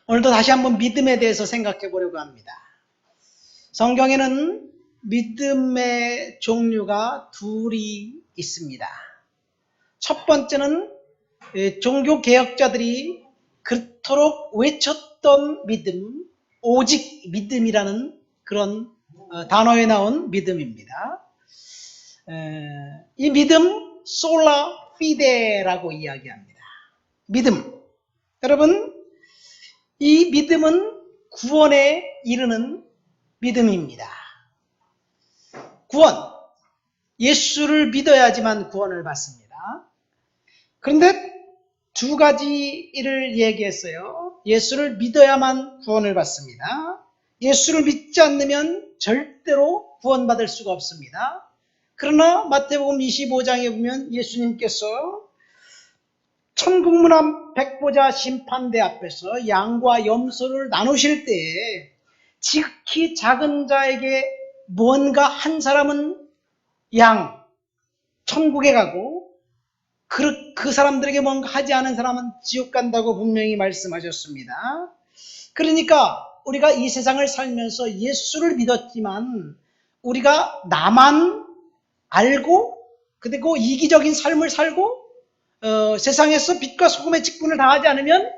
오늘도 다시 한번 믿음에 대해서 생각해 보려고 합니다. 성경에는 믿음의 종류가 둘이 있습니다. 첫 번째는 종교 개혁자들이 그토록 외쳤던 믿음, 오직 믿음이라는 그런 단어에 나온 믿음입니다. 이 믿음 솔라 피데라고 이야기합니다. 믿음. 여러분, 이 믿음은 구원에 이르는 믿음입니다. 구원. 예수를 믿어야지만 구원을 받습니다. 그런데 두 가지를 얘기했어요. 예수를 믿어야만 구원을 받습니다. 예수를 믿지 않으면 절대로 구원받을 수가 없습니다. 그러나 마태복음 25장에 보면 예수님께서 천국문앞 백보자 심판대 앞에서 양과 염소를 나누실 때에 지극히 작은 자에게 뭔가 한 사람은 양, 천국에 가고 그 사람들에게 뭔가 하지 않은 사람은 지옥 간다고 분명히 말씀하셨습니다. 그러니까 우리가 이 세상을 살면서 예수를 믿었지만 우리가 나만 알고 그리고 이기적인 삶을 살고 세상에서 빛과 소금의 직분을 다하지 않으면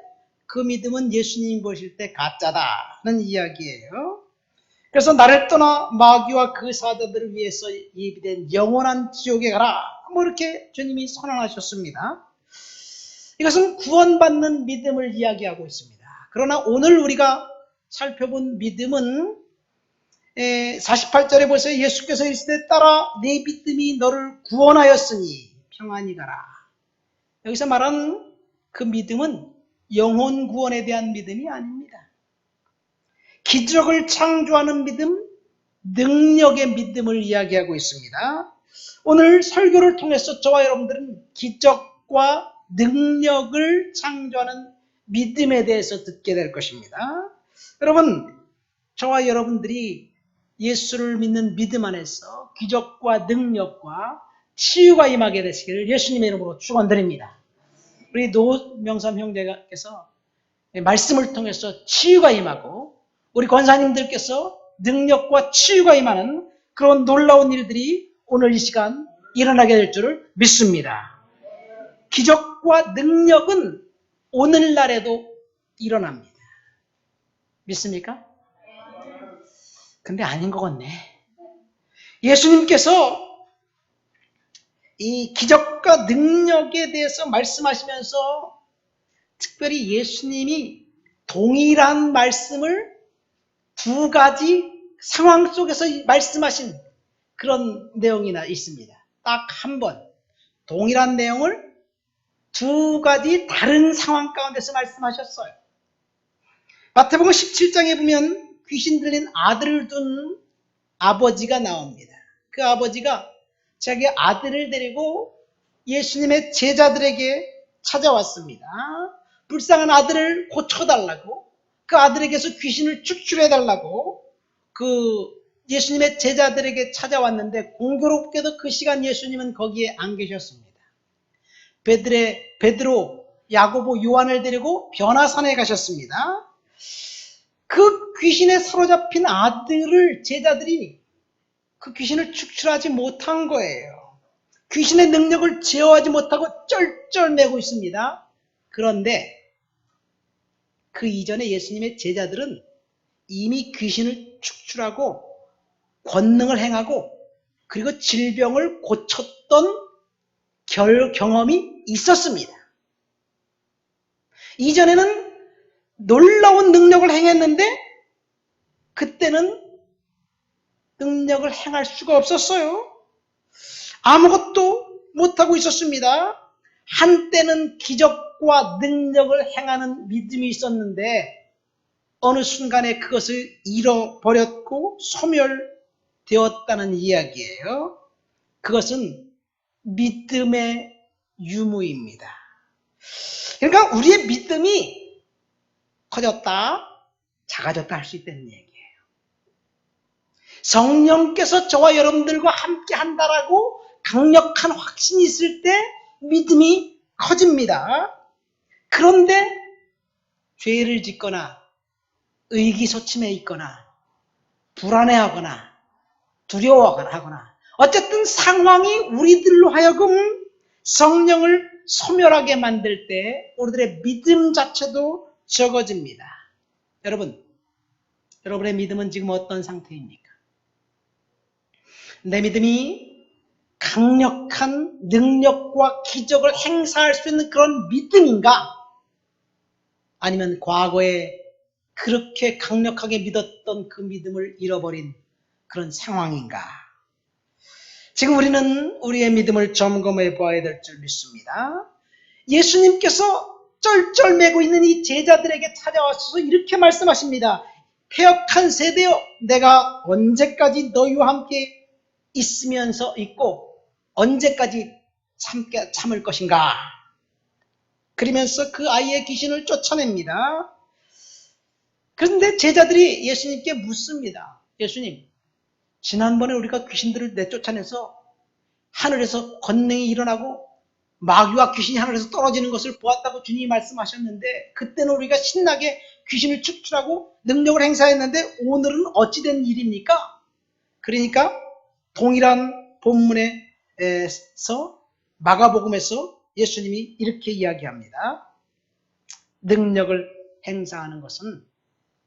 그 믿음은 예수님이 보실 때 가짜다는 이야기예요. 그래서 나를 떠나 마귀와 그 사자들을 위해서 예비된 영원한 지옥에 가라. 뭐 이렇게 주님이 선언하셨습니다. 이것은 구원받는 믿음을 이야기하고 있습니다. 그러나 오늘 우리가 살펴본 믿음은 48절에 보세요. 예수께서 이르시되 따라 내 믿음이 너를 구원하였으니 평안히 가라. 여기서 말하는 그 믿음은 영혼 구원에 대한 믿음이 아닙니다. 기적을 창조하는 믿음, 능력의 믿음을 이야기하고 있습니다. 오늘 설교를 통해서 저와 여러분들은 기적과 능력을 창조하는 믿음에 대해서 듣게 될 것입니다. 여러분, 저와 여러분들이 예수를 믿는 믿음 안에서 기적과 능력과 치유가 임하게 되시기를 예수님의 이름으로 축원드립니다. 우리 노명삼 형제께서 말씀을 통해서 치유가 임하고 우리 권사님들께서 능력과 치유가 임하는 그런 놀라운 일들이 오늘 이 시간 일어나게 될 줄을 믿습니다. 기적과 능력은 오늘날에도 일어납니다. 믿습니까? 근데 아닌 것 같네. 예수님께서 이 기적과 능력에 대해서 말씀하시면서 특별히 예수님이 동일한 말씀을 두 가지 상황 속에서 말씀하신 그런 내용이 있습니다. 딱 한 번 동일한 내용을 두 가지 다른 상황 가운데서 말씀하셨어요. 마태복음 17장에 보면 귀신 들린 아들을 둔 아버지가 나옵니다. 그 아버지가 자기 아들을 데리고 예수님의 제자들에게 찾아왔습니다. 불쌍한 아들을 고쳐달라고, 그 아들에게서 귀신을 축출해달라고 그 예수님의 제자들에게 찾아왔는데 공교롭게도 그 시간 예수님은 거기에 안 계셨습니다. 베드로, 야고보, 요한을 데리고 변화산에 가셨습니다. 그 귀신에 사로잡힌 아들을 제자들이 그 귀신을 축출하지 못한 거예요. 귀신의 능력을 제어하지 못하고 쩔쩔매고 있습니다. 그런데 그 이전에 예수님의 제자들은 이미 귀신을 축출하고 권능을 행하고 그리고 질병을 고쳤던 경험이 있었습니다. 이전에는 놀라운 능력을 행했는데 그때는 능력을 행할 수가 없었어요. 아무것도 못하고 있었습니다. 한때는 기적과 능력을 행하는 믿음이 있었는데 어느 순간에 그것을 잃어버렸고 소멸되었다는 이야기예요. 그것은 믿음의 유무입니다. 그러니까 우리의 믿음이 커졌다, 작아졌다 할 수 있다는 얘기예요. 성령께서 저와 여러분들과 함께 한다라고 강력한 확신이 있을 때 믿음이 커집니다. 그런데 죄를 짓거나 의기소침해 있거나 불안해하거나 두려워하거나 어쨌든 상황이 우리들로 하여금 성령을 소멸하게 만들 때 우리들의 믿음 자체도 적어집니다. 여러분의 믿음은 지금 어떤 상태입니까? 내 믿음이 강력한 능력과 기적을 행사할 수 있는 그런 믿음인가? 아니면 과거에 그렇게 강력하게 믿었던 그 믿음을 잃어버린 그런 상황인가? 지금 우리는 우리의 믿음을 점검해 보아야 될 줄 믿습니다. 예수님께서 쩔쩔매고 있는 이 제자들에게 찾아와서 이렇게 말씀하십니다. 패역한 세대여, 내가 언제까지 너희와 함께 있으면서 있고 언제까지 참을 것인가? 그러면서 그 아이의 귀신을 쫓아냅니다. 그런데 제자들이 예수님께 묻습니다. 예수님, 지난번에 우리가 귀신들을 내쫓아내서 하늘에서 권능이 일어나고 마귀와 귀신이 하늘에서 떨어지는 것을 보았다고 주님이 말씀하셨는데 그때는 우리가 신나게 귀신을 축출하고 능력을 행사했는데 오늘은 어찌된 일입니까? 그러니까 동일한 본문에서 마가복음에서 예수님이 이렇게 이야기합니다. 능력을 행사하는 것은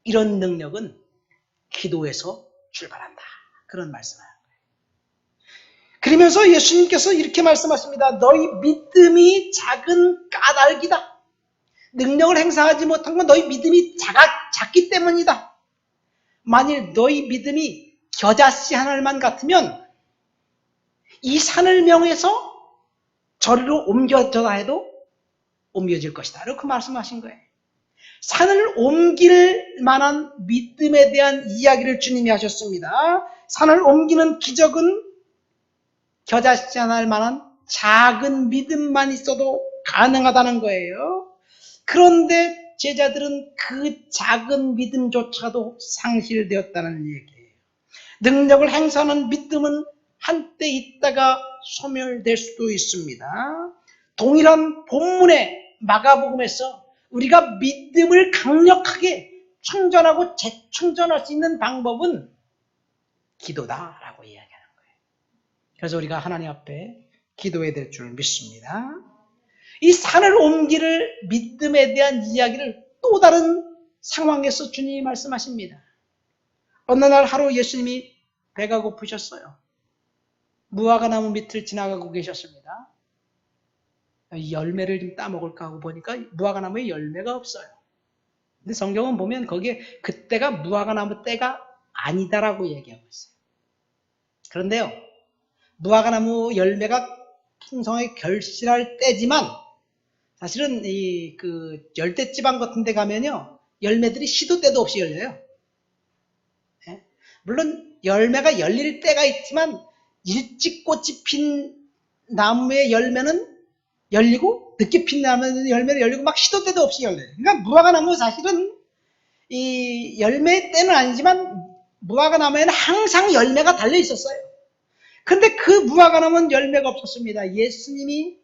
이런 능력은 기도에서 출발한다. 그런 말씀을 하는 거예요. 그러면서 예수님께서 이렇게 말씀하십니다. 너희 믿음이 작은 까닭이다. 능력을 행사하지 못한 건 너희 믿음이 작기 때문이다. 만일 너희 믿음이 겨자씨 하나만 같으면 이 산을 명해서 저리로 옮겨져라 해도 옮겨질 것이다. 이렇게 말씀하신 거예요. 산을 옮길 만한 믿음에 대한 이야기를 주님이 하셨습니다. 산을 옮기는 기적은 겨자씨 하나일 만한 작은 믿음만 있어도 가능하다는 거예요. 그런데 제자들은 그 작은 믿음조차도 상실되었다는 얘기예요. 능력을 행사하는 믿음은 한때 있다가 소멸될 수도 있습니다. 동일한 본문의 마가복음에서 우리가 믿음을 강력하게 충전하고 재충전할 수 있는 방법은 기도다라고 이야기하는 거예요. 그래서 우리가 하나님 앞에 기도해야 될 줄 믿습니다. 이 산을 옮기를 믿음에 대한 이야기를 또 다른 상황에서 주님이 말씀하십니다. 어느 날 하루 예수님이 배가 고프셨어요. 무화과나무 밑을 지나가고 계셨습니다. 열매를 좀 따먹을까 하고 보니까 무화과나무에 열매가 없어요. 근데 성경은 보면 거기에 그때가 무화과나무 때가 아니다라고 얘기하고 있어요. 그런데요, 무화과나무 열매가 풍성하게 결실할 때지만 사실은 그 열대지방 같은 데 가면요, 열매들이 시도 때도 없이 열려요. 네? 물론 열매가 열릴 때가 있지만 일찍 꽃이 핀 나무의 열매는 열리고 늦게 핀 나무의 열매는 열리고 막 시도 때도 없이 열려요. 그러니까 무화과나무 사실은 이 열매 때는 아니지만 무화과나무에는 항상 열매가 달려 있었어요. 근데 그 무화과나무는 열매가 없었습니다. 예수님이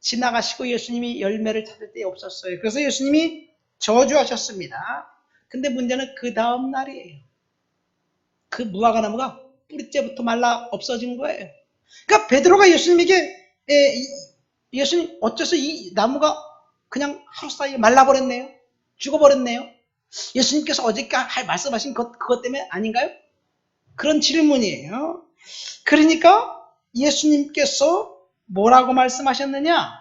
지나가시고 예수님이 열매를 찾을 때 없었어요. 그래서 예수님이 저주하셨습니다. 근데 문제는 그 다음 날이에요. 그 무화과나무가 뿌리째부터 말라 없어진 거예요. 그러니까 베드로가 예수님에게 예수님 어째서 이 나무가 그냥 하루 사이에 말라버렸네요. 죽어버렸네요. 예수님께서 어저께 말씀하신 그것 때문에 아닌가요? 그런 질문이에요. 그러니까 예수님께서 뭐라고 말씀하셨느냐?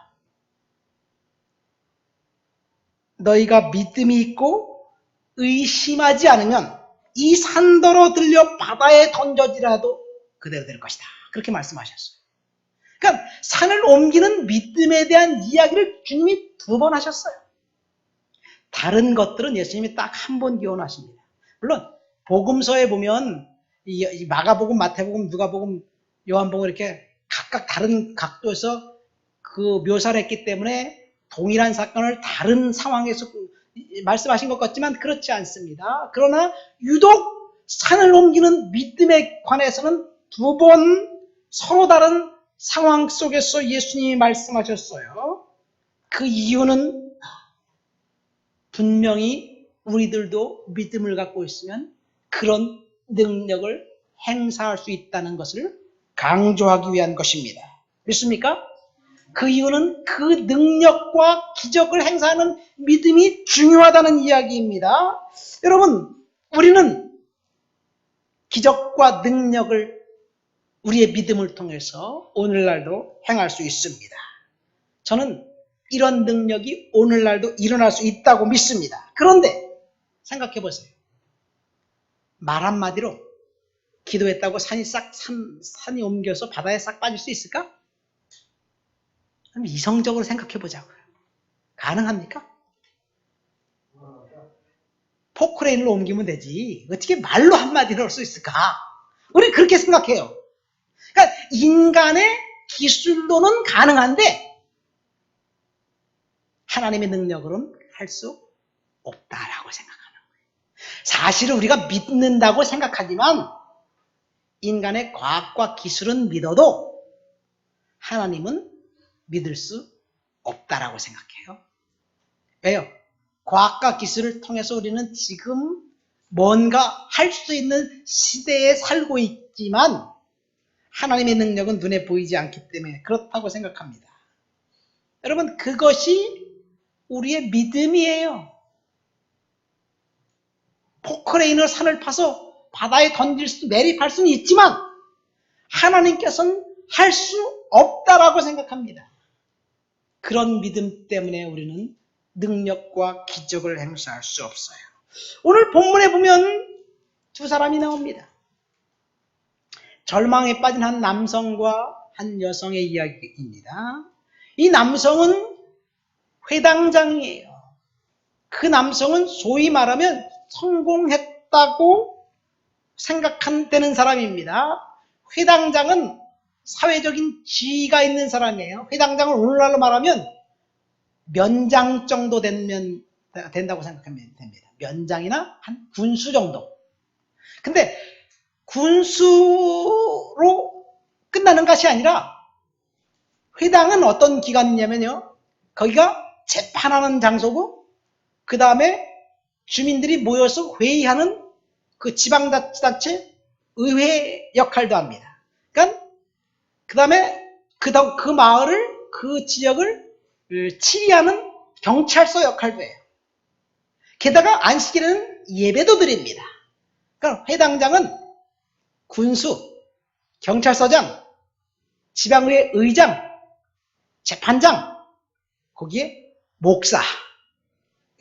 너희가 믿음이 있고 의심하지 않으면 이 산더러 들려 바다에 던져지라도 그대로 될 것이다. 그렇게 말씀하셨어요. 그러니까 산을 옮기는 믿음에 대한 이야기를 주님이 2번 하셨어요. 다른 것들은 예수님이 딱 한 번 기원하십니다. 물론 복음서에 보면 이 마가복음, 마태복음, 누가복음, 요한복음 이렇게 각각 다른 각도에서 그 묘사를 했기 때문에 동일한 사건을 다른 상황에서 말씀하신 것 같지만 그렇지 않습니다. 그러나 유독 산을 옮기는 믿음에 관해서는 2번 서로 다른 상황 속에서 예수님이 말씀하셨어요. 그 이유는 분명히 우리들도 믿음을 갖고 있으면 그런 능력을 행사할 수 있다는 것을 강조하기 위한 것입니다. 믿습니까? 그 이유는 그 능력과 기적을 행사하는 믿음이 중요하다는 이야기입니다. 여러분, 우리는 기적과 능력을 우리의 믿음을 통해서 오늘날도 행할 수 있습니다. 저는 이런 능력이 오늘날도 일어날 수 있다고 믿습니다. 그런데 생각해 보세요. 말 한마디로 기도했다고 산이 옮겨서 바다에 싹 빠질 수 있을까? 그럼 이성적으로 생각해 보자고요. 가능합니까? 포크레인을 옮기면 되지. 어떻게 말로 한마디로 할 수 있을까? 우리 그렇게 생각해요. 그러니까 인간의 기술로는 가능한데 하나님의 능력으로는 할 수 없다라고 생각하는 거예요. 사실은 우리가 믿는다고 생각하지만 인간의 과학과 기술은 믿어도 하나님은 믿을 수 없다라고 생각해요. 왜요? 과학과 기술을 통해서 우리는 지금 뭔가 할 수 있는 시대에 살고 있지만 하나님의 능력은 눈에 보이지 않기 때문에 그렇다고 생각합니다. 여러분, 그것이 우리의 믿음이에요. 포크레인으로 산을 파서 바다에 매립할 수는 있지만 하나님께서는 할 수 없다라고 생각합니다. 그런 믿음 때문에 우리는 능력과 기적을 행사할 수 없어요. 오늘 본문에 보면 두 사람이 나옵니다. 절망에 빠진 한 남성과 한 여성의 이야기입니다. 이 남성은 회당장이에요. 그 남성은 소위 말하면 성공했다고 생각되는 사람입니다. 회당장은 사회적인 지위가 있는 사람이에요. 회당장을 오늘날로 말하면 면장 정도 된다고 생각하면 됩니다. 면장이나 한 군수 정도. 근데 군수로 끝나는 것이 아니라 회당은 어떤 기관이냐면요. 거기가 재판하는 장소고 그 다음에 주민들이 모여서 회의하는 그 지방자치단체 의회 역할도 합니다. 그러니까 그 다음에 그 마을을 그 지역을 치리하는 경찰서 역할도 해요. 게다가 안식일에는 예배도 드립니다. 그러니까 회당장은 군수, 경찰서장, 지방의회 의장, 재판장, 거기에 목사,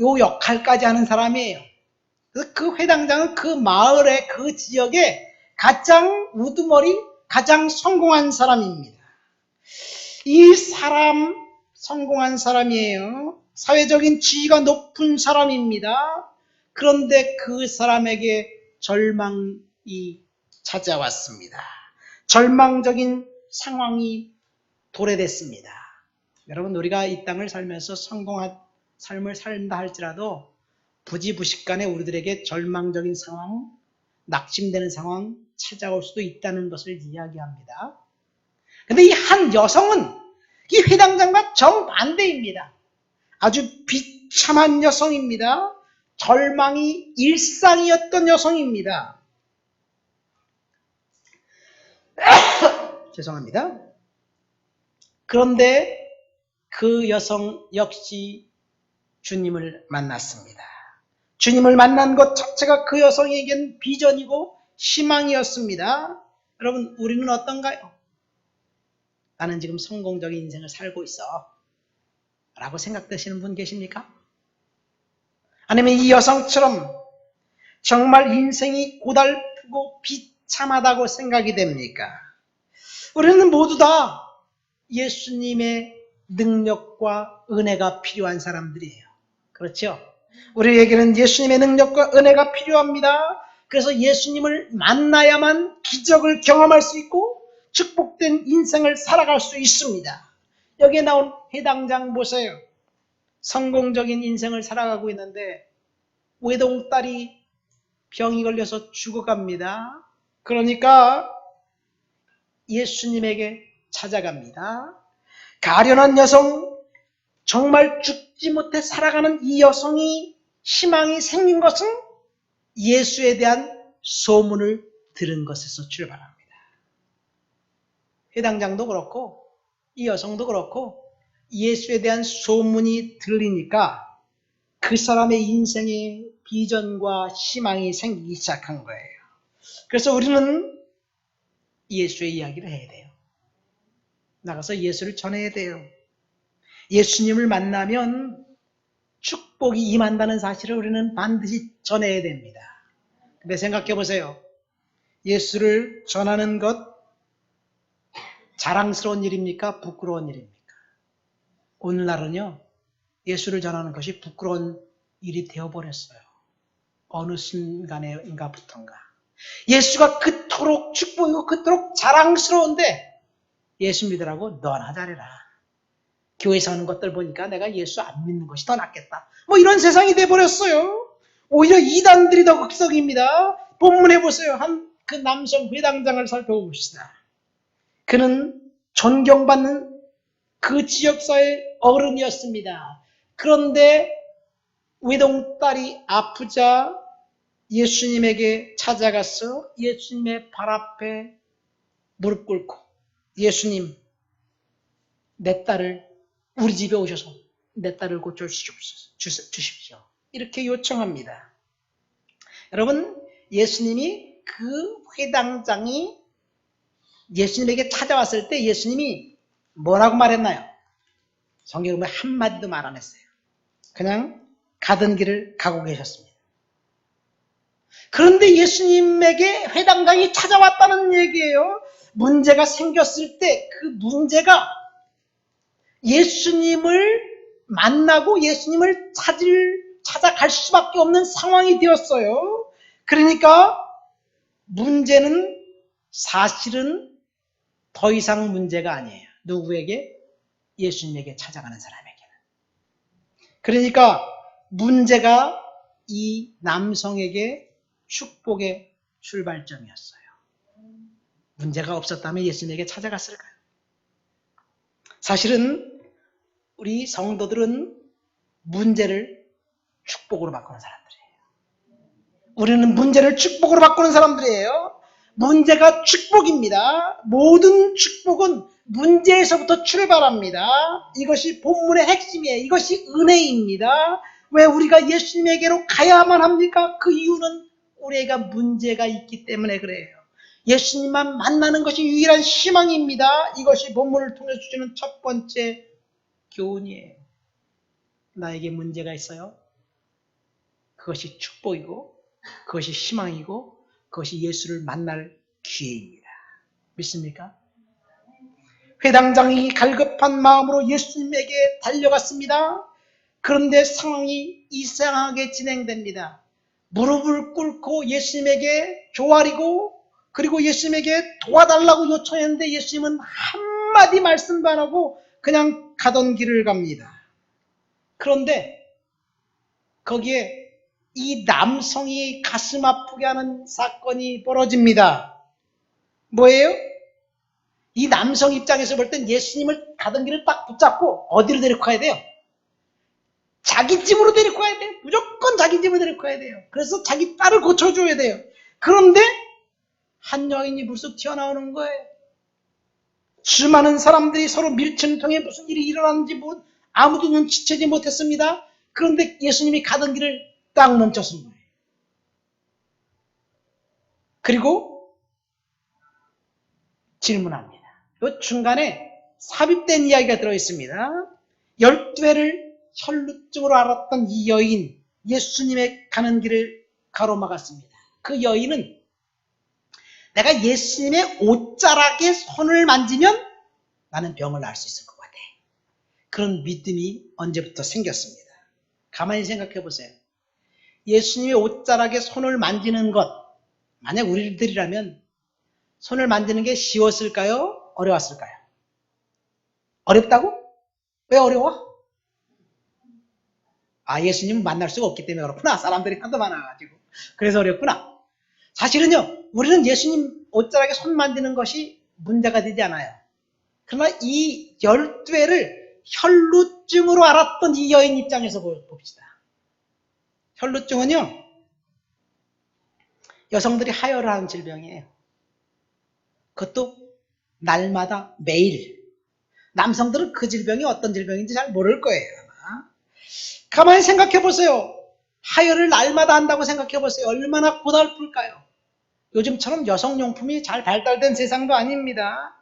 요 역할까지 하는 사람이에요. 그래서 그 회당장은 그 마을의 그 지역에 가장 우두머리, 가장 성공한 사람입니다. 이 사람 성공한 사람이에요. 사회적인 지위가 높은 사람입니다. 그런데 그 사람에게 절망이 찾아왔습니다. 절망적인 상황이 도래됐습니다. 여러분, 우리가 이 땅을 살면서 성공한 삶을 산다 할지라도 부지부식간에 우리들에게 절망적인 상황, 낙심되는 상황 찾아올 수도 있다는 것을 이야기합니다. 근데 이 한 여성은 이 회당장과 정반대입니다. 아주 비참한 여성입니다. 절망이 일상이었던 여성입니다. 죄송합니다. 그런데 그 여성 역시 주님을 만났습니다. 주님을 만난 것 자체가 그 여성에겐 비전이고 희망이었습니다. 여러분, 우리는 어떤가요? 나는 지금 성공적인 인생을 살고 있어 라고 생각되시는 분 계십니까? 아니면 이 여성처럼 정말 인생이 고달프고 비참하다고 생각이 됩니까? 우리는 모두 다 예수님의 능력과 은혜가 필요한 사람들이에요. 그렇죠? 우리에게는 예수님의 능력과 은혜가 필요합니다. 그래서 예수님을 만나야만 기적을 경험할 수 있고 축복된 인생을 살아갈 수 있습니다. 여기에 나온 회당장 보세요. 성공적인 인생을 살아가고 있는데 외동딸이 병이 걸려서 죽어갑니다. 그러니까 예수님에게 찾아갑니다. 가련한 여성, 정말 죽지 못해 살아가는 이 여성이 희망이 생긴 것은 예수에 대한 소문을 들은 것에서 출발합니다. 회당장도 그렇고 이 여성도 그렇고 예수에 대한 소문이 들리니까 그 사람의 인생에 비전과 희망이 생기기 시작한 거예요. 그래서 우리는 예수의 이야기를 해야 돼요. 나가서 예수를 전해야 돼요. 예수님을 만나면 축복이 임한다는 사실을 우리는 반드시 전해야 됩니다. 근데 생각해 보세요. 예수를 전하는 것 자랑스러운 일입니까? 부끄러운 일입니까? 오늘날은요, 예수를 전하는 것이 부끄러운 일이 되어버렸어요. 어느 순간인가부터인가. 예수가 그토록 축복이고 그토록 자랑스러운데 예수 믿으라고 너나 잘해라. 교회에서 하는 것들 보니까 내가 예수 안 믿는 것이 더 낫겠다. 뭐 이런 세상이 돼버렸어요. 오히려 이단들이 더 극성입니다. 본문에 보세요. 한 그 남성 회당장을 살펴봅시다. 그는 존경받는 그 지역사회의 어른이었습니다. 그런데 외동딸이 아프자 예수님에게 찾아가서 예수님의 발 앞에 무릎 꿇고 예수님, 내 딸을 우리 집에 오셔서 내 딸을 고쳐주십시오. 이렇게 요청합니다. 여러분, 예수님이 그 회당장이 예수님에게 찾아왔을 때 예수님이 뭐라고 말했나요? 성경에 보면 한마디도 말 안 했어요. 그냥 가던 길을 가고 계셨습니다. 그런데 예수님에게 회당장이 찾아왔다는 얘기예요. 문제가 생겼을 때 그 문제가 예수님을 만나고 예수님을 찾아갈 수밖에 없는 상황이 되었어요. 그러니까 문제는 사실은 더 이상 문제가 아니에요. 누구에게? 예수님에게 찾아가는 사람에게는. 그러니까 문제가 이 남성에게 축복의 출발점이었어요. 문제가 없었다면 예수님에게 찾아갔을까요? 사실은 우리 성도들은 문제를 축복으로 바꾸는 사람들이에요. 우리는 문제를 축복으로 바꾸는 사람들이에요. 문제가 축복입니다. 모든 축복은 문제에서부터 출발합니다. 이것이 본문의 핵심이에요. 이것이 은혜입니다. 왜 우리가 예수님에게로 가야만 합니까? 그 이유는 우리가 문제가 있기 때문에 그래요. 예수님만 만나는 것이 유일한 희망입니다. 이것이 본문을 통해 주시는 첫 번째 교훈이에요. 나에게 문제가 있어요. 그것이 축복이고 그것이 희망이고 그것이 예수를 만날 기회입니다. 믿습니까? 회당장이 갈급한 마음으로 예수님에게 달려갔습니다. 그런데 상황이 이상하게 진행됩니다. 무릎을 꿇고 예수님에게 조아리고 그리고 예수님에게 도와달라고 요청했는데 예수님은 한마디 말씀도 안 하고 그냥 가던 길을 갑니다. 그런데 거기에 이 남성이 가슴 아프게 하는 사건이 벌어집니다. 뭐예요? 이 남성 입장에서 볼 땐 예수님을 가던 길을 딱 붙잡고 어디로 데리고 가야 돼요? 자기 집으로 데리고 가야 돼요. 무조건 자기 집으로 데리고 가야 돼요. 그래서 자기 딸을 고쳐줘야 돼요. 그런데 한 여인이 불쑥 튀어나오는 거예요. 수많은 사람들이 서로 밀치는 통에 무슨 일이 일어났는지 아무도 눈치채지 못했습니다. 그런데 예수님이 가던 길을 딱 멈췄은 거예요. 그리고 질문합니다. 이 중간에 삽입된 이야기가 들어있습니다. 12회를 혈루증으로 앓았던 이 여인, 예수님의 가는 길을 가로막았습니다. 그 여인은 내가 예수님의 옷자락에 손을 만지면 나는 병을 날 수 있을 것 같아. 그런 믿음이 언제부터 생겼습니다. 가만히 생각해 보세요. 예수님의 옷자락에 손을 만지는 것, 만약 우리들이라면 손을 만지는 게 쉬웠을까요? 어려웠을까요? 어렵다고? 왜 어려워? 예수님은 만날 수가 없기 때문에 그렇구나. 사람들이 하도 많아가지고. 그래서 어렵구나. 사실은요, 우리는 예수님 옷자락에 손 만지는 것이 문제가 되지 않아요. 그러나 이 12회를 혈루증으로 앓았던 이 여인 입장에서 봅시다. 혈루증은요, 여성들이 하혈을 하는 질병이에요. 그것도 날마다 매일. 남성들은 그 질병이 어떤 질병인지 잘 모를 거예요. 아마. 가만히 생각해 보세요. 하혈을 날마다 한다고 생각해 보세요. 얼마나 고달플까요? 요즘처럼 여성용품이 잘 발달된 세상도 아닙니다.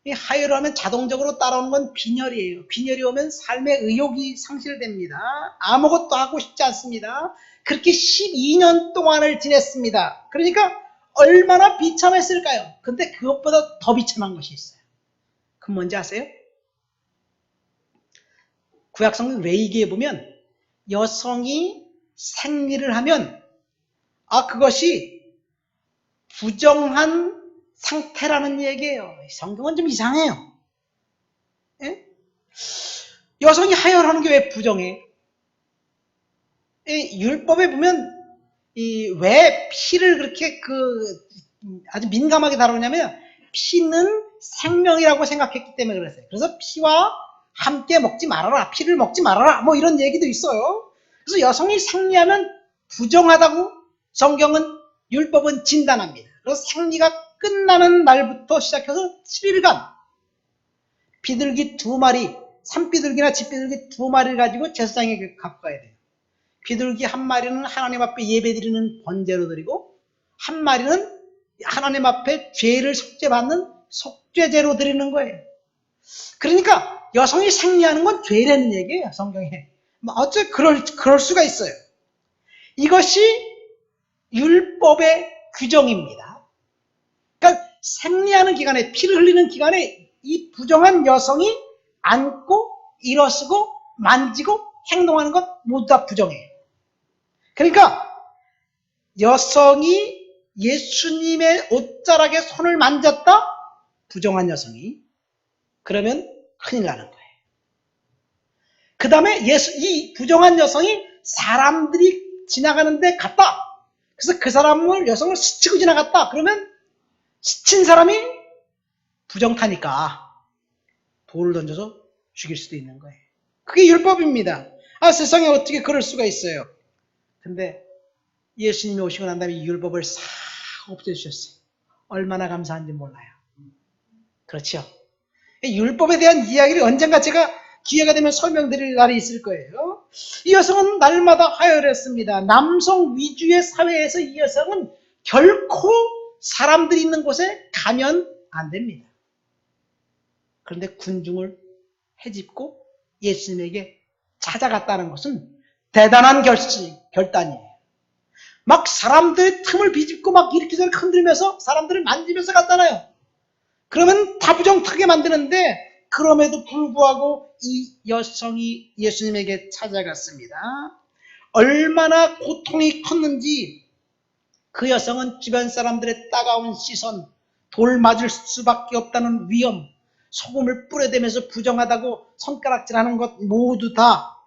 이 하혈을 하면 자동적으로 따라오는 건 빈혈이에요. 빈혈이 오면 삶의 의욕이 상실됩니다. 아무것도 하고 싶지 않습니다. 그렇게 12년 동안을 지냈습니다. 그러니까 얼마나 비참했을까요? 근데 그것보다 더 비참한 것이 있어요. 그건 뭔지 아세요? 구약성경 레위기에 보면 여성이 생리를 하면 그것이 부정한 상태라는 얘기예요. 성경은 좀 이상해요. 예? 여성이 하혈하는 게 왜 부정해? 율법에 보면 왜 피를 그렇게 아주 민감하게 다루냐면 피는 생명이라고 생각했기 때문에 그랬어요. 그래서 피와 함께 먹지 말아라, 피를 먹지 말아라, 뭐 이런 얘기도 있어요. 그래서 여성이 생리하면 부정하다고 성경은 율법은 진단합니다. 그래서 생리가 끝나는 날부터 시작해서 7일간 비둘기 2마리, 산비둘기나 집비둘기 2마리를 가지고 제사장에게 갖고 가야 돼요. 비둘기 1마리는 하나님 앞에 예배드리는 번제로 드리고 1마리는 하나님 앞에 죄를 속죄받는 속죄제로 드리는 거예요. 그러니까 여성이 생리하는 건 죄라는 얘기예요, 성경에. 어째 그럴 수가 있어요. 이것이 율법의 규정입니다. 그러니까 생리하는 기간에, 피를 흘리는 기간에 이 부정한 여성이 앉고 일어서고 만지고 행동하는 것 모두 다 부정해요. 그러니까 여성이 예수님의 옷자락에 손을 만졌다? 부정한 여성이. 그러면 큰일 나는 거예요. 그 다음에 이 부정한 여성이 사람들이 지나가는데 갔다. 그래서 그 여성을 스치고 지나갔다. 그러면 스친 사람이 부정타니까 돌을 던져서 죽일 수도 있는 거예요. 그게 율법입니다. 세상에 어떻게 그럴 수가 있어요. 근데 예수님이 오시고 난 다음에 이 율법을 싹 없애주셨어요. 얼마나 감사한지 몰라요. 그렇죠? 율법에 대한 이야기를 언젠가 제가 기회가 되면 설명드릴 날이 있을 거예요. 이 여성은 날마다 하혈했습니다. 남성 위주의 사회에서 이 여성은 결코 사람들이 있는 곳에 가면 안 됩니다. 그런데 군중을 헤집고 예수님에게 찾아갔다는 것은 대단한 결단이에요. 막 사람들의 틈을 비집고 막 이렇게저렇게 흔들면서 사람들을 만지면서 갔잖아요. 그러면 다 부정타게 만드는데 그럼에도 불구하고 이 여성이 예수님에게 찾아갔습니다. 얼마나 고통이 컸는지 그 여성은 주변 사람들의 따가운 시선, 돌 맞을 수밖에 없다는 위험, 소금을 뿌려대면서 부정하다고 손가락질하는 것 모두 다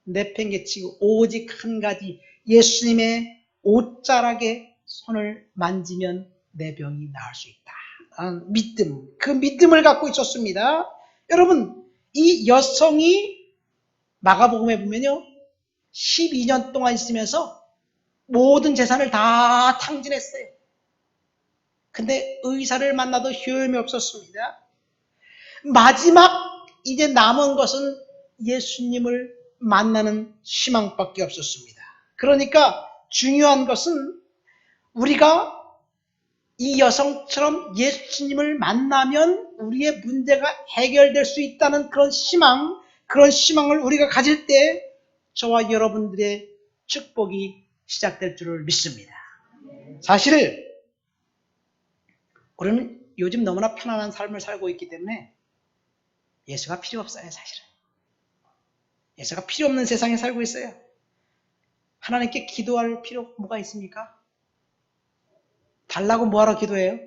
내팽개치고 오직 한 가지, 예수님의 옷자락에 손을 만지면 내 병이 나을 수 있다. 믿음, 그 믿음을 갖고 있었습니다. 여러분, 이 여성이 마가복음에 보면요, 12년 동안 있으면서 모든 재산을 다 탕진했어요. 근데 의사를 만나도 효험이 없었습니다. 마지막 이제 남은 것은 예수님을 만나는 희망밖에 없었습니다. 그러니까 중요한 것은 우리가 이 여성처럼 예수님을 만나면 우리의 문제가 해결될 수 있다는 그런 희망을 우리가 가질 때 저와 여러분들의 축복이 시작될 줄을 믿습니다. 사실 우리는 요즘 너무나 편안한 삶을 살고 있기 때문에 예수가 필요 없어요, 사실은. 예수가 필요 없는 세상에 살고 있어요. 하나님께 기도할 필요 뭐가 있습니까? 달라고 뭐하러 기도해요?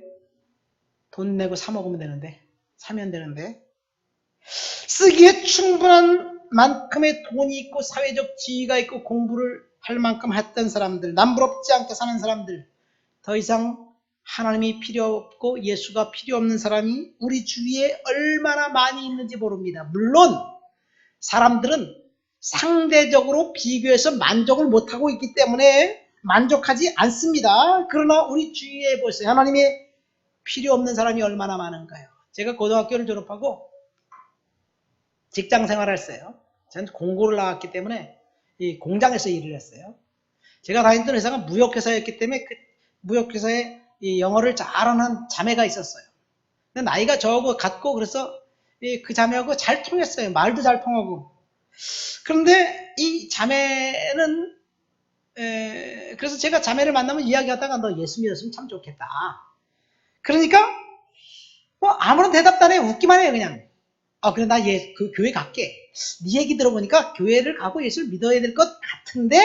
돈 내고 사 먹으면 되는데, 사면 되는데. 쓰기에 충분한 만큼의 돈이 있고 사회적 지위가 있고 공부를 할 만큼 했던 사람들, 남부럽지 않게 사는 사람들, 더 이상 하나님이 필요 없고 예수가 필요 없는 사람이 우리 주위에 얼마나 많이 있는지 모릅니다. 물론 사람들은 상대적으로 비교해서 만족을 못하고 있기 때문에 만족하지 않습니다. 그러나 우리 주위에 보세요. 하나님이 필요 없는 사람이 얼마나 많은가요? 제가 고등학교를 졸업하고 직장 생활을 했어요. 저는 공고를 나왔기 때문에 이 공장에서 일을 했어요. 제가 다니던 회사가 무역회사였기 때문에 그 무역회사에 이 영어를 잘하는 자매가 있었어요. 근데 나이가 저하고 같고 그래서 그 자매하고 잘 통했어요. 말도 잘 통하고. 그런데 이 자매는 그래서 제가 자매를 만나면 이야기하다가 너 예수 믿었으면 참 좋겠다. 그러니까 뭐 아무런 대답도 안 해요. 웃기만 해요 그냥. 그래 나 그 교회 갈게. 네 얘기 들어보니까 교회를 가고 예수를 믿어야 될 것 같은데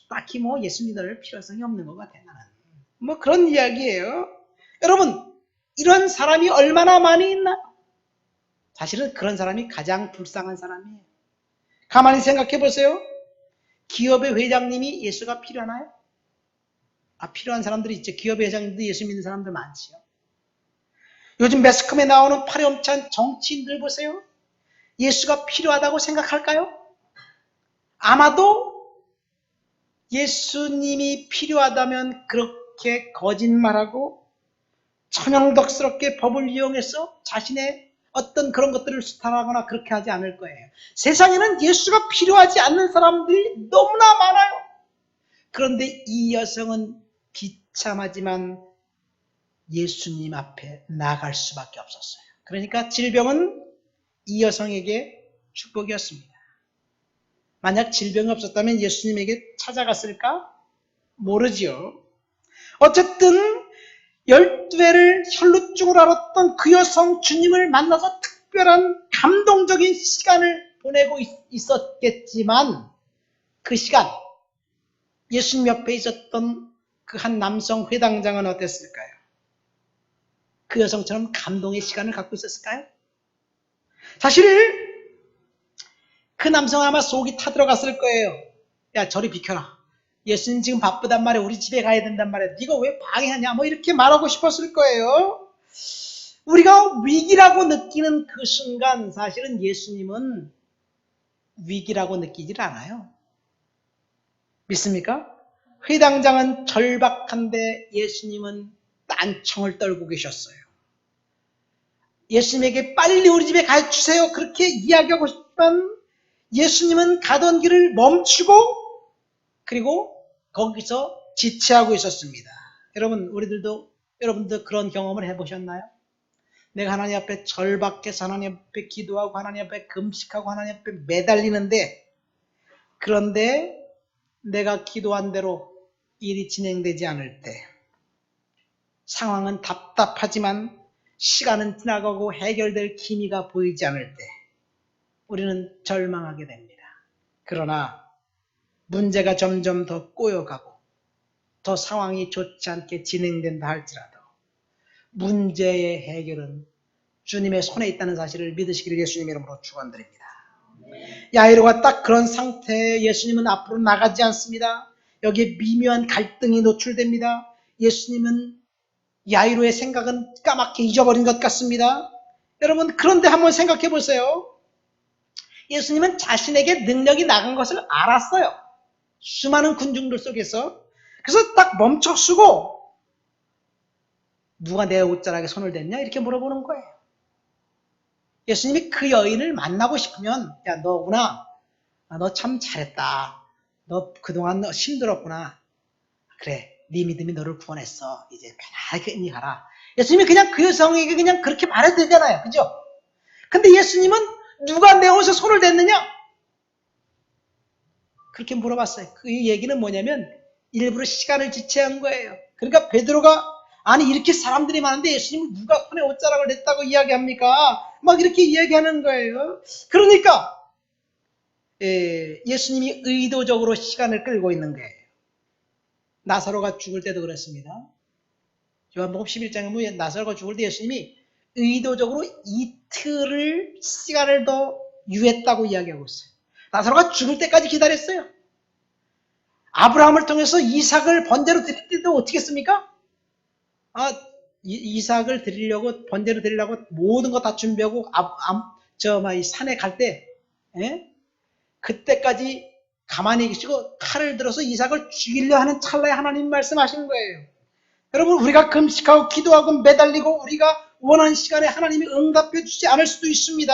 딱히 뭐 예수 믿을 필요성이 없는 것 같아 나는. 뭐 그런 이야기예요. 여러분 이런 사람이 얼마나 많이 있나? 사실은 그런 사람이 가장 불쌍한 사람이에요. 가만히 생각해 보세요. 기업의 회장님이 예수가 필요하나요? 필요한 사람들이 있죠. 기업의 회장님도 예수 믿는 사람들 많지요. 요즘 매스컴에 나오는 파렴치한 정치인들 보세요. 예수가 필요하다고 생각할까요? 아마도 예수님이 필요하다면 그렇게 거짓말하고 천연덕스럽게 법을 이용해서 자신의 어떤 그런 것들을 수탈하거나 그렇게 하지 않을 거예요. 세상에는 예수가 필요하지 않는 사람들이 너무나 많아요. 그런데 이 여성은 비참하지만 예수님 앞에 나갈 수밖에 없었어요. 그러니까 질병은 이 여성에게 축복이었습니다. 만약 질병이 없었다면 예수님에게 찾아갔을까? 모르지요. 어쨌든 12회를 혈루증을 앓았던 그 여성 주님을 만나서 특별한 감동적인 시간을 보내고 있었겠지만 그 시간 예수님 옆에 있었던 그 한 남성 회당장은 어땠을까요? 그 여성처럼 감동의 시간을 갖고 있었을까요? 사실 그 남성 아마 속이 타들어갔을 거예요. 야 저리 비켜라. 예수님 지금 바쁘단 말이야. 우리 집에 가야 된단 말이야. 네가 왜 방해하냐. 뭐 이렇게 말하고 싶었을 거예요. 우리가 위기라고 느끼는 그 순간 사실은 예수님은 위기라고 느끼질 않아요. 믿습니까? 회당장은 절박한데 예수님은 딴청을 떨고 계셨어요. 예수님에게 빨리 우리 집에 가주세요. 그렇게 이야기하고 싶지만 예수님은 가던 길을 멈추고 그리고 거기서 지체하고 있었습니다. 여러분도 그런 경험을 해보셨나요? 내가 하나님 앞에 절박해서 하나님 앞에 기도하고 하나님 앞에 금식하고 하나님 앞에 매달리는데 그런데 내가 기도한 대로 일이 진행되지 않을 때 상황은 답답하지만 시간은 지나가고 해결될 기미가 보이지 않을 때 우리는 절망하게 됩니다. 그러나 문제가 점점 더 꼬여가고 더 상황이 좋지 않게 진행된다 할지라도 문제의 해결은 주님의 손에 있다는 사실을 믿으시기를 예수님 이름으로 축원드립니다. 야이로가 딱 그런 상태에 예수님은 앞으로 나가지 않습니다. 여기에 미묘한 갈등이 노출됩니다. 예수님은 야이로의 생각은 까맣게 잊어버린 것 같습니다. 여러분 그런데 한번 생각해 보세요. 예수님은 자신에게 능력이 나간 것을 알았어요. 수많은 군중들 속에서. 그래서 딱 멈춰서고 누가 내 옷자락에 손을 댔냐? 이렇게 물어보는 거예요. 예수님이 그 여인을 만나고 싶으면 야 너구나. 너 참 잘했다. 너 그동안 힘들었구나. 그래 네 믿음이 너를 구원했어. 이제 편하게 가라. 예수님이 그냥 그 여성에게 그냥 그렇게 말해도 되잖아요. 그죠? 근데 예수님은 누가 내 옷에 손을 댔느냐? 그렇게 물어봤어요. 그 얘기는 뭐냐면 일부러 시간을 지체한 거예요. 그러니까 베드로가 아니 이렇게 사람들이 많은데 예수님은 누가 손에 옷자락을 냈다고 이야기합니까? 막 이렇게 이야기하는 거예요. 그러니까 예수님이 의도적으로 시간을 끌고 있는 거예요. 나사로가 죽을 때도 그랬습니다. 요한복음 11장에 보면 나사로가 죽을 때 예수님이 의도적으로 이틀을 시간을 더 유했다고 이야기하고 있어요. 나사로가 죽을 때까지 기다렸어요. 아브라함을 통해서 이삭을 번제로 드릴 때도 어떻게 했습니까? 이삭을 드리려고 번제로 드리려고 모든 거 다 준비하고 이 산에 갈 때 그때까지 가만히 계시고 칼을 들어서 이삭을 죽이려 하는 찰나에 하나님 말씀하신 거예요. 여러분, 우리가 금식하고 기도하고 매달리고 우리가 원하는 시간에 하나님이 응답해 주지 않을 수도 있습니다.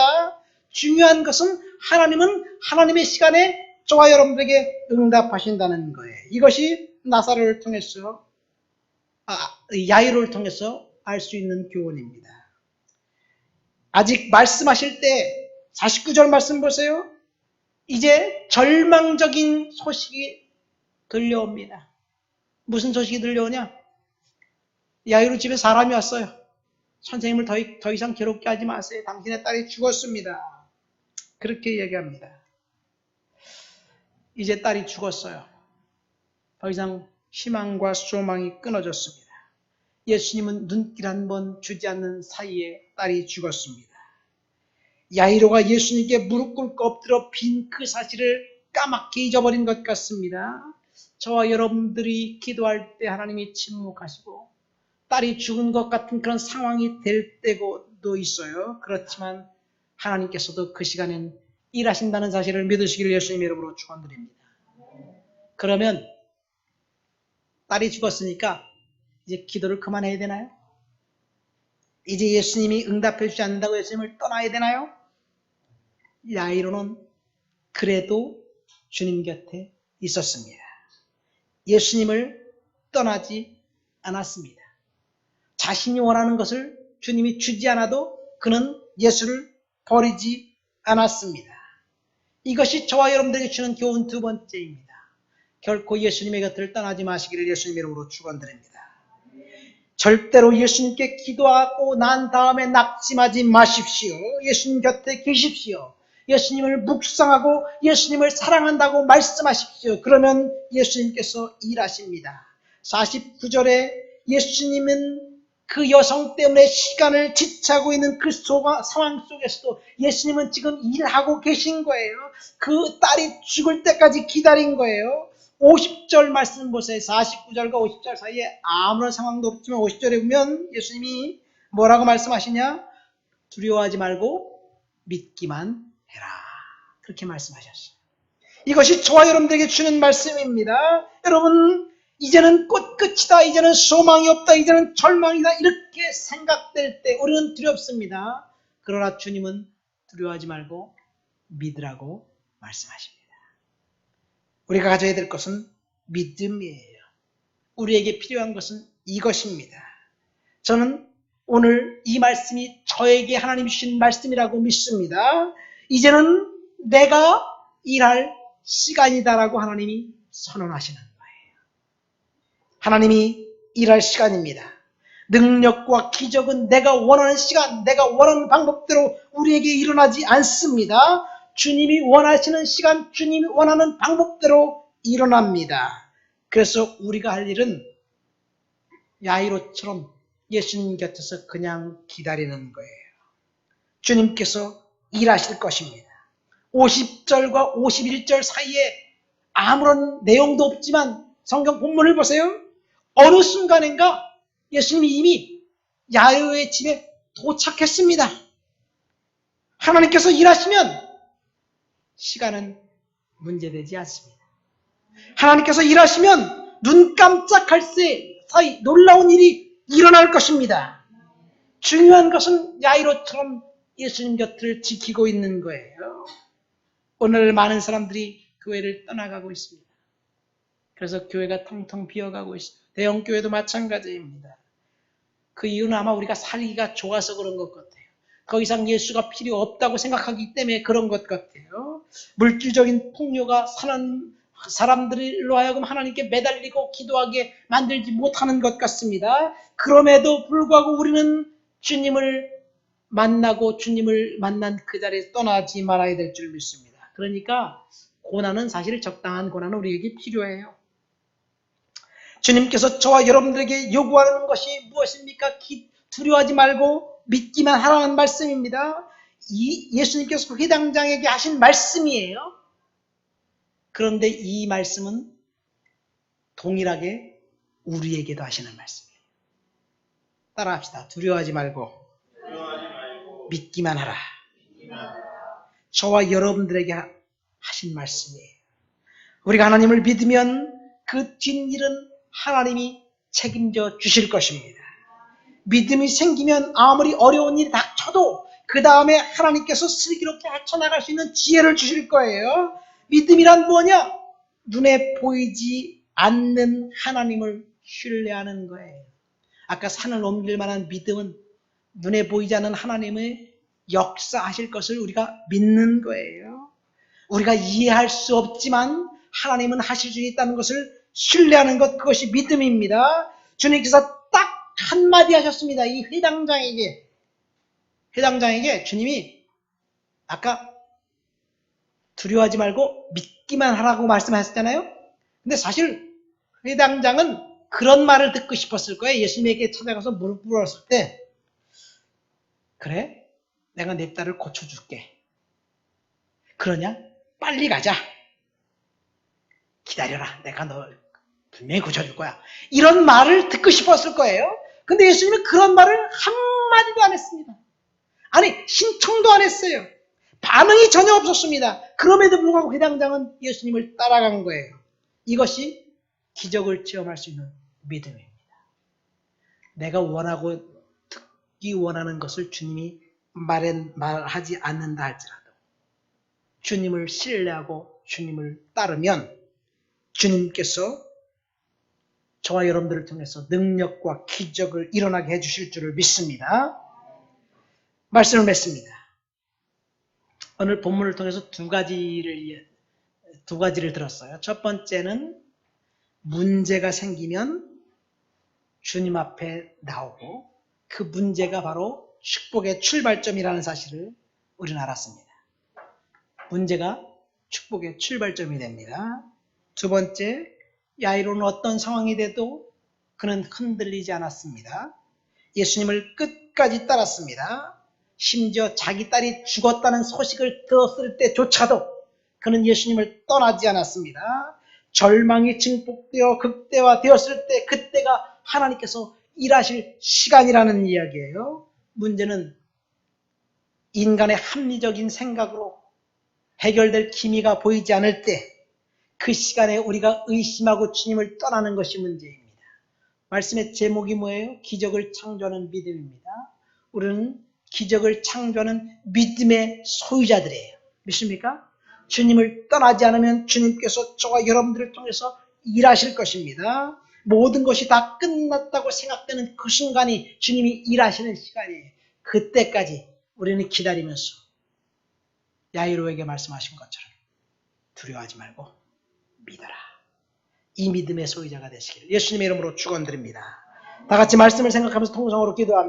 중요한 것은 하나님은 하나님의 시간에 저와 여러분들에게 응답하신다는 거예요. 이것이 나사로를 통해서 야이로를 통해서 알 수 있는 교훈입니다. 아직 말씀하실 때 49절 말씀 보세요. 이제 절망적인 소식이 들려옵니다. 무슨 소식이 들려오냐? 야이로 집에 사람이 왔어요. 선생님을 더 이상 괴롭게 하지 마세요. 당신의 딸이 죽었습니다. 그렇게 얘기합니다. 이제 딸이 죽었어요. 더 이상 희망과 소망이 끊어졌습니다. 예수님은 눈길 한 번 주지 않는 사이에 딸이 죽었습니다. 야이로가 예수님께 무릎 꿇고 엎드려 빈 그 사실을 까맣게 잊어버린 것 같습니다. 저와 여러분들이 기도할 때 하나님이 침묵하시고 딸이 죽은 것 같은 그런 상황이 될 때도 있어요. 그렇지만 하나님께서도 그 시간엔 일하신다는 사실을 믿으시기를 예수님의 이름으로 축원드립니다. 그러면 딸이 죽었으니까 이제 기도를 그만해야 되나요? 이제 예수님이 응답해 주지 않는다고 예수님을 떠나야 되나요? 야이로는 그래도 주님 곁에 있었습니다. 예수님을 떠나지 않았습니다. 자신이 원하는 것을 주님이 주지 않아도 그는 예수를 버리지 않았습니다. 이것이 저와 여러분들에게 주는 교훈 두 번째입니다. 결코 예수님의 곁을 떠나지 마시기를 예수님의 이름으로 축원드립니다. 절대로 예수님께 기도하고 난 다음에 낙심하지 마십시오. 예수님 곁에 계십시오. 예수님을 묵상하고 예수님을 사랑한다고 말씀하십시오. 그러면 예수님께서 일하십니다. 49절에 예수님은 그 여성 때문에 시간을 지체하고 있는 그 상황 속에서도 예수님은 지금 일하고 계신 거예요. 그 딸이 죽을 때까지 기다린 거예요. 50절 말씀 보세요. 49절과 50절 사이에 아무런 상황도 없지만 50절에 보면 예수님이 뭐라고 말씀하시냐? 두려워하지 말고 믿기만 해라. 그렇게 말씀하셨어요. 이것이 저와 여러분들에게 주는 말씀입니다. 여러분, 이제는 끝이다. 이제는 소망이 없다. 이제는 절망이다. 이렇게 생각될 때 우리는 두렵습니다. 그러나 주님은 두려워하지 말고 믿으라고 말씀하십니다. 우리가 가져야 될 것은 믿음이에요. 우리에게 필요한 것은 이것입니다. 저는 오늘 이 말씀이 저에게 하나님이 주신 말씀이라고 믿습니다. 이제는 내가 일할 시간이다라고 하나님이 선언하시는 거예요. 하나님이 일할 시간입니다. 능력과 기적은 내가 원하는 시간, 내가 원하는 방법대로 우리에게 일어나지 않습니다. 주님이 원하시는 시간, 주님이 원하는 방법대로 일어납니다. 그래서 우리가 할 일은 야이로처럼 예수님 곁에서 그냥 기다리는 거예요. 주님께서 일하실 것입니다. 50절과 51절 사이에 아무런 내용도 없지만 성경 본문을 보세요. 어느 순간인가 예수님이 이미 야이로의 집에 도착했습니다. 하나님께서 일하시면 시간은 문제되지 않습니다. 하나님께서 일하시면 눈 깜짝할 새 사이 놀라운 일이 일어날 것입니다. 중요한 것은 야이로처럼 예수님 곁을 지키고 있는 거예요. 오늘 많은 사람들이 교회를 떠나가고 있습니다. 그래서 교회가 텅텅 비어가고 있습니다. 대형교회도 마찬가지입니다. 그 이유는 아마 우리가 살기가 좋아서 그런 것 같아요. 더 이상 예수가 필요 없다고 생각하기 때문에 그런 것 같아요. 물질적인 풍요가 사람들로 하여금 하나님께 매달리고 기도하게 만들지 못하는 것 같습니다. 그럼에도 불구하고 우리는 주님을 만나고 주님을 만난 그 자리에 떠나지 말아야 될 줄 믿습니다. 그러니까 고난은 사실 적당한 고난은 우리에게 필요해요. 주님께서 저와 여러분들에게 요구하는 것이 무엇입니까? 두려워하지 말고 믿기만 하라는 말씀입니다. 예수님께서 회당장에게 하신 말씀이에요. 그런데 이 말씀은 동일하게 우리에게도 하시는 말씀이에요. 따라합시다. 두려워하지 말고 믿기만 하라. 저와 여러분들에게 하신 말씀이에요. 우리가 하나님을 믿으면 그 뒷일은 하나님이 책임져 주실 것입니다. 믿음이 생기면 아무리 어려운 일이 닥쳐도 그 다음에 하나님께서 슬기롭게 헤쳐나갈 수 있는 지혜를 주실 거예요. 믿음이란 뭐냐? 눈에 보이지 않는 하나님을 신뢰하는 거예요. 아까 산을 옮길 만한 믿음은 눈에 보이지 않는 하나님의 역사하실 것을 우리가 믿는 거예요. 우리가 이해할 수 없지만 하나님은 하실 수 있다는 것을 신뢰하는 것, 그것이 믿음입니다. 주님께서 딱 한마디 하셨습니다. 이 회당장에게 주님이 아까 두려워하지 말고 믿기만 하라고 말씀하셨잖아요. 근데 사실 회당장은 그런 말을 듣고 싶었을 거예요. 예수님에게 찾아가서 무릎 꿇었을 때, 그래? 내가 내 딸을 고쳐줄게. 그러냐? 빨리 가자. 기다려라. 내가 너 분명히 고쳐줄 거야. 이런 말을 듣고 싶었을 거예요. 근데 예수님은 그런 말을 한마디도 안 했습니다. 아니, 신청도 안 했어요. 반응이 전혀 없었습니다. 그럼에도 불구하고 회당장은 예수님을 따라간 거예요. 이것이 기적을 체험할 수 있는 믿음입니다. 내가 원하고 듣기 원하는 것을 주님이 말하지 않는다 할지라도 주님을 신뢰하고 주님을 따르면 주님께서 저와 여러분들을 통해서 능력과 기적을 일어나게 해주실 줄을 믿습니다. 말씀을 맺습니다. 오늘 본문을 통해서 두 가지를 들었어요. 첫 번째는 문제가 생기면 주님 앞에 나오고 그 문제가 바로 축복의 출발점이라는 사실을 우리는 알았습니다. 문제가 축복의 출발점이 됩니다. 두 번째, 야이로는 어떤 상황이 돼도 그는 흔들리지 않았습니다. 예수님을 끝까지 따랐습니다. 심지어 자기 딸이 죽었다는 소식을 들었을 때조차도 그는 예수님을 떠나지 않았습니다. 절망이 증폭되어 극대화되었을 때 그때가 하나님께서 일하실 시간이라는 이야기예요. 문제는 인간의 합리적인 생각으로 해결될 기미가 보이지 않을 때 그 시간에 우리가 의심하고 주님을 떠나는 것이 문제입니다. 말씀의 제목이 뭐예요? 기적을 창조하는 믿음입니다. 우리는 기적을 창조하는 믿음의 소유자들이에요. 믿습니까? 주님을 떠나지 않으면 주님께서 저와 여러분들을 통해서 일하실 것입니다. 모든 것이 다 끝났다고 생각되는 그 순간이 주님이 일하시는 시간이에요. 그때까지 우리는 기다리면서 야이로에게 말씀하신 것처럼 두려워하지 말고 믿어라. 이 믿음의 소유자가 되시기를 예수님의 이름으로 축원드립니다. 다 같이 말씀을 생각하면서 통성으로 기도합니다.